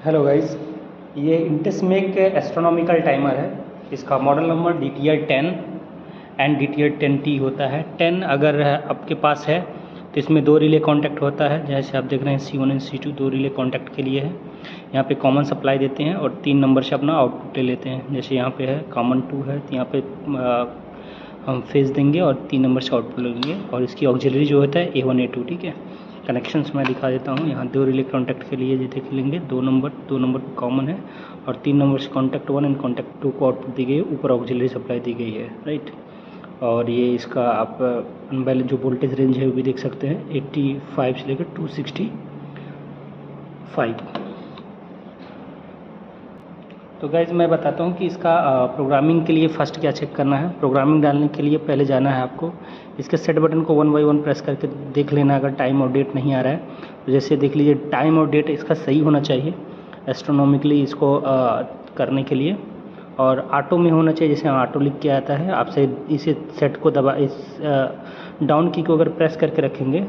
Hello guys, ये इंटेसमेक astronomical timer है। इसका model number DTR10 and DTR10T होता है। 10 अगर आपके पास है तो इसमें 2 रिले कांटेक्ट होता है, जैसे आप देख रहे हैं C1 and C2 2 relay contact के लिए है। यहाँ पे कॉमन सप्लाई देते हैं और 3 नंबर से अपना आउटपुट ले लेते हैं। जैसे यहाँ पे है कॉमन 2 है तो यहाँ पे हम फेज देंगे और 3 नंबर से आउटपुट लेंगे। और इसकी ऑक्सिलरी जो होता है A1 A2, ठीक है। कनेक्शंस मैं दिखा देता हूँ। यहाँ 2 रिले कॉन्टैक्ट के लिए देख लेंगे, 2 नंबर कॉमन है और 3 नंबर से कॉन्टैक्ट 1 एंड कॉन्टैक्ट 2 को आउटपुट दी गई है, ऊपर ऑक्सिलरी सप्लाई दी गई है, राइट। और ये इसका आप अनबैलेंस जो वोल्टेज रेंज है वो भी देख सकते हैं, 85 से लेकर 265। तो गाइज मैं बताता हूँ कि इसका प्रोग्रामिंग के लिए फ़र्स्ट क्या चेक करना है। प्रोग्रामिंग डालने के लिए पहले जाना है आपको इसके सेट बटन को 1 बाय 1 प्रेस करके देख लेना अगर टाइम और डेट नहीं आ रहा है तो। जैसे देख लीजिए टाइम और डेट इसका सही होना चाहिए एस्ट्रोनॉमिकली इसको करने के लिए, और ऑटो में होना चाहिए। जैसे ऑटो लिख के आता है, आपसे इसे सेट को दबा इस डाउन की को अगर प्रेस करके रखेंगे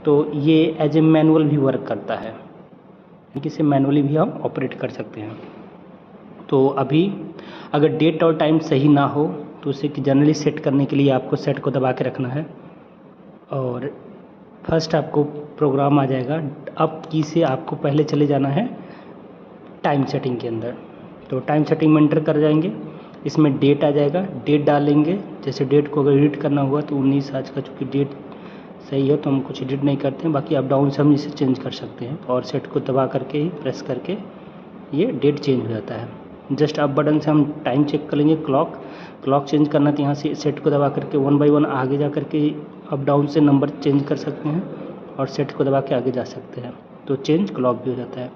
तो ये एज ए मैनुअल भी वर्क करता है, इसे मैनुअली भी हम ऑपरेट कर सकते हैं। तो अभी अगर डेट और टाइम सही ना हो तो उसे जनरली सेट करने के लिए आपको सेट को दबा के रखना है और फर्स्ट आपको प्रोग्राम आ जाएगा। अब की से आपको पहले चले जाना है टाइम सेटिंग के अंदर। तो टाइम सेटिंग में एंटर कर जाएंगे, इसमें डेट आ जाएगा, डेट डालेंगे। जैसे डेट को अगर एडिट करना हुआ तो 19 आज का, चूँकि डेट सही है तो हम कुछ एडिट नहीं करते हैं, बाकी अप डाउन से हम इसे चेंज कर सकते हैं। और सेट को दबा करके ही प्रेस करके ये डेट चेंज हो जाता है। जस्ट अप बटन से हम टाइम चेक कर लेंगे। क्लॉक चेंज करना तो यहाँ से सेट को दबा करके 1 बाय 1 आगे जा करके अप डाउन से नंबर चेंज कर सकते हैं और सेट को दबा के आगे जा सकते हैं, तो चेंज क्लॉक भी हो जाता है।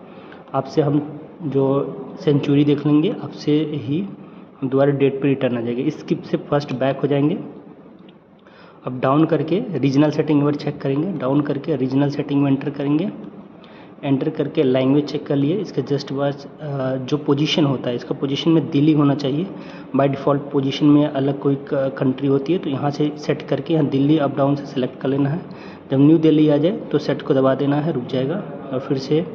आपसे हम जो सेंचुरी देख लेंगे, आपसे ही दोबारा डेट पे रिटर्न आ जाएगी। स्किप से फर्स्ट बैक हो जाएंगे। अब डाउन करके रीजनल सेटिंग में चेक करेंगे, डाउन करके रीजनल सेटिंग में एंटर करेंगे। एंटर करके लैंग्वेज चेक कर लिए। इसके जस्ट बाद जो पोजीशन होता है, इसका पोजीशन में दिल्ली होना चाहिए। बाय डिफ़ॉल्ट पोजीशन में अलग कोई कंट्री होती है, तो यहाँ से सेट करके यहाँ दिल्ली अप डाउन से सेलेक्ट कर लेना है। जब न्यू दिल्ली आ जाए तो सेट को दबा देना है, रुक जाएगा। और फिर से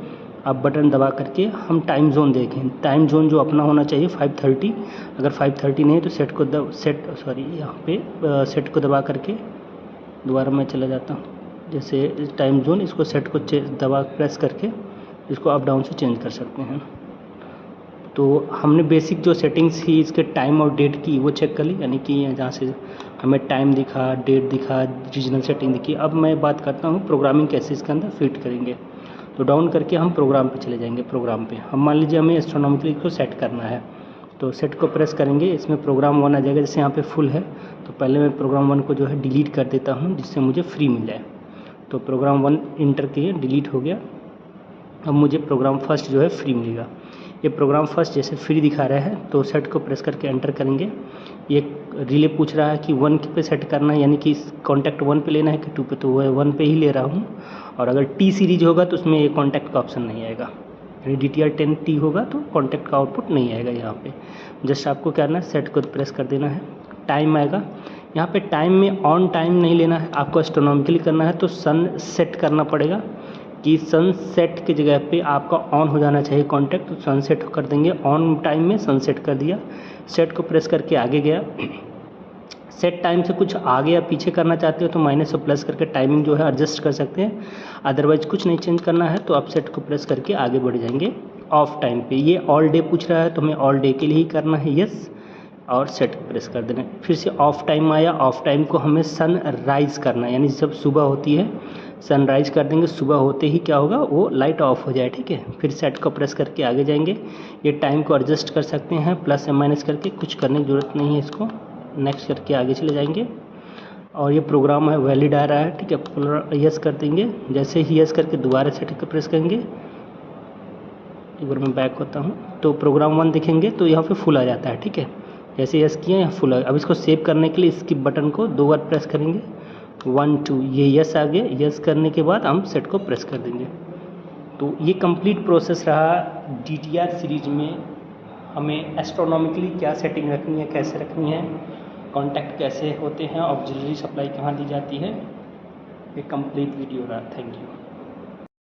अप बटन दबा करके हम टाइम जोन देखें। टाइम जोन जो अपना होना चाहिए 5:30, अगर 5:30 नहीं है तो सेट को दबा करके दोबारा मैं चला जाता हूँ। जैसे टाइम जोन, इसको सेट को दबा प्रेस करके इसको अप डाउन से चेंज कर सकते हैं। तो हमने बेसिक जो सेटिंग्स थी इसके टाइम और डेट की वो चेक कर ली, यानी कि जहाँ से हमें टाइम दिखा, डेट दिखा, रीजनल सेटिंग दिखी। अब मैं बात करता हूँ प्रोग्रामिंग कैसे इसके अंदर फिट करेंगे। तो डाउन करके हम प्रोग्राम पे चले जाएंगे। प्रोग्राम पे हम मान लीजिए हमें एस्ट्रोनॉमिकली को सेट करना है, तो सेट को प्रेस करेंगे, इसमें प्रोग्राम 1 आ जाएगा। जैसे यहाँ पे फुल है तो पहले मैं प्रोग्राम 1 को जो है डिलीट कर देता हूँ, जिससे मुझे फ्री मिल जाए। तो प्रोग्राम 1 इंटर किए, डिलीट हो गया। अब मुझे प्रोग्राम फर्स्ट जो है फ्री मिलेगा। ये प्रोग्राम फर्स्ट जैसे फ्री दिखा रहा है तो सेट को प्रेस करके एंटर करेंगे। ये रिले पूछ रहा है कि 1 पे सेट करना है, यानी कि कॉन्टैक्ट 1 पे लेना है कि 2 पे, तो वह 1 पे ही ले रहा हूँ। और अगर T सीरीज होगा तो उसमें ये कॉन्टैक्ट का ऑप्शन नहीं आएगा, यानी DTR10T होगा तो कॉन्टैक्ट का आउटपुट नहीं आएगा यहाँ पे। जस्ट आपको क्या करना है, सेट को प्रेस कर देना है। टाइम आएगा, यहाँ पे टाइम में ऑन टाइम नहीं लेना है, आपको एस्ट्रोनॉमिकली करना है तो सन सेट करना पड़ेगा कि सन सेट की जगह पे आपका ऑन हो जाना चाहिए कॉन्टैक्ट, तो सन सेट कर देंगे। ऑन टाइम में सन सेट कर दिया, सेट को प्रेस करके आगे गया। सेट टाइम से कुछ आगे या पीछे करना चाहते हो तो माइनस और प्लस करके टाइमिंग जो है एडजस्ट कर सकते हैं। अदरवाइज कुछ नहीं चेंज करना है तो आप सेट को प्रेस करके आगे बढ़ जाएंगे ऑफ टाइम पे। ये ऑल डे पूछ रहा है तो हमें ऑल डे के लिए ही करना है, यस, और सेट प्रेस कर देना। फिर से ऑफ टाइम आया, ऑफ टाइम को हमें सनराइज करना है, यानी जब सुबह होती है सनराइज कर देंगे। सुबह होते ही क्या होगा, वो लाइट ऑफ हो जाए, ठीक है। फिर सेट को प्रेस करके आगे जाएंगे। ये टाइम को एडजस्ट कर सकते हैं प्लस या माइनस करके, कुछ करने की ज़रूरत नहीं है। इसको नेक्स्ट करके आगे चले जाएंगे। और ये प्रोग्राम है वैलिड आ रहा है, ठीक है, यस कर देंगे। जैसे ही यस करके दोबारा सेट को प्रेस करेंगे, एक बार मैं बैक होता हूँ तो प्रोग्राम 1 देखेंगे तो यहाँ पे फुल आ जाता है, ठीक है। जैसे यस किया यहाँ फुल आ गया। अब इसको सेव करने के लिए स्किप बटन को 2 बार प्रेस करेंगे, 1 2, ये यस आ गया। यस करने के बाद हम सेट को प्रेस कर देंगे। तो ये कंप्लीट प्रोसेस रहा DTR सीरीज में हमें एस्ट्रोनॉमिकली क्या सेटिंग रखनी है, कैसे रखनी है, कॉन्टैक्ट कैसे होते हैं, ऑक्सिलरी सप्लाई कहाँ दी जाती है। ये कंप्लीट वीडियो रहा। Thank you.